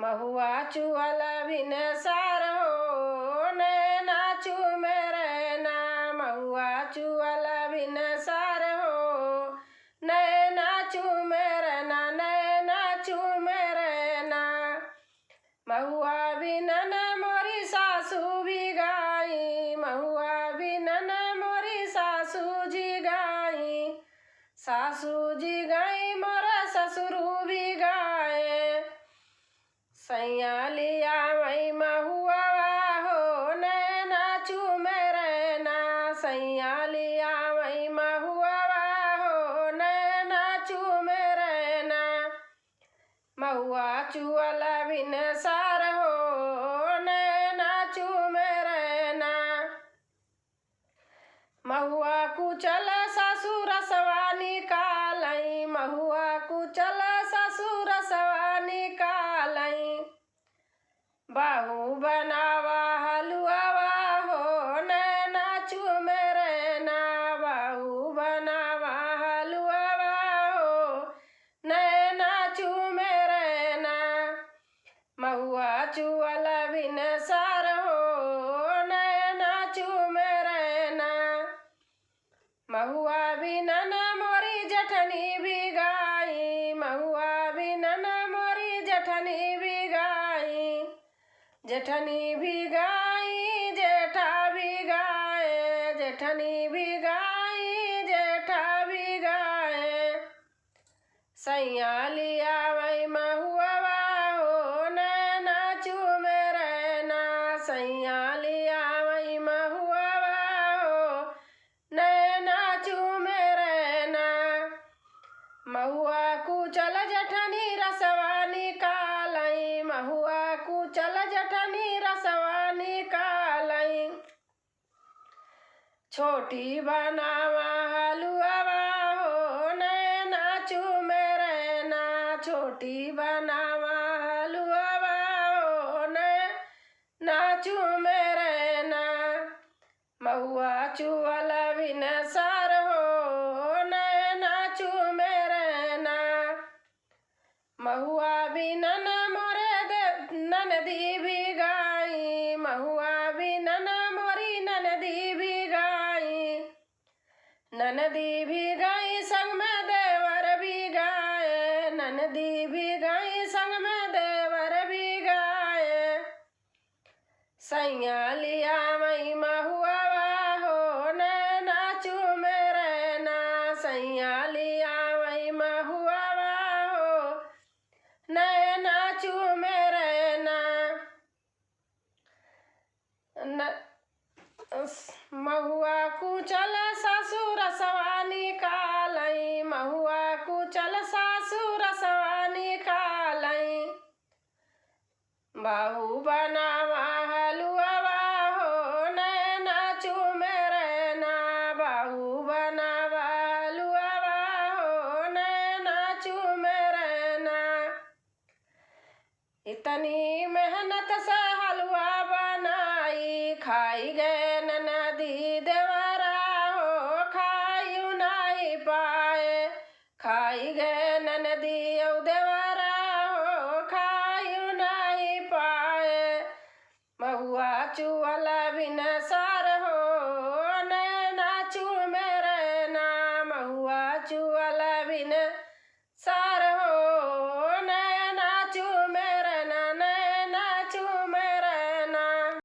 महुआ चुअल बिन सार हो नैना चूमे रहना। महुआ चुअल बिन सार हो नैना चूमे रहना, नैना चूमे रहना। महुआ बिनन मोरी सासू भी गाई, महुआ बिनन मोरी सासू जी गाई। सासू जी गाई मोरा ससुरु भी गाए। सैया लिया मई महुआ हो नैना चूमे रहना। सैया लिया मई महुआ हो नैना चूमे रहना। महुआ चुअल बिन सार हो नैना चूमे रहना। महुआ कुचल ससुर सवा निकालई, महुआ कुचल ससुर सवा निकालई। बाहू बनावा हलुआ हो नैना चूमे रहना। बाहू बनावा हलुआ हो नैना चूमे रहना। महुआ चुअल बिन सार हो नैना चूमे रहना। महुआ बिनन मोरी जठनी भी गाई, महुआ बिनन मोरी जठनी भी गाई। जेठनी भी गाई जेठा भी गाए, जेठनी भी गाई जेठा भी गाए। सैया लिया वही महुआ हो नैना चूमे रहना। सैया लिया वही महुआ हो नैना चूमे रहना। महुआ कुचल जठनी रसवा निकालई, महुआ कुचल जठनी रसवा निकालई। छोटी बनावा हलुआ हो नैना चूमे रहना। छोटी बनावा हलुआ हो नैना चूमे रहना। महुआ चुअल बिन सार हो नैना चूमे रहना। महुआ बिनन मोरे ननदी भी गाई, महुआ बिनन मोरी ननदी भी गाई। ननदी भी गाई संग में देवर भी गाए, ननदी भी गाई संग में देवर भी गाए। सैया लिया मई महुआ हो नैना चूमे रहना। सैया लिया मई महुआ हो नैना चूमे रहना। महुआ कुचल ससुर सवा निकालई, महुआ कुचल ससुर सवा निकालई। बाहू बनावा हलुआ हो नैना चूमे रहना। बाहू बनावा हलुआ हो नैना चूमे रहना। इतनी मेहनत से हलवा बनाई खाई गए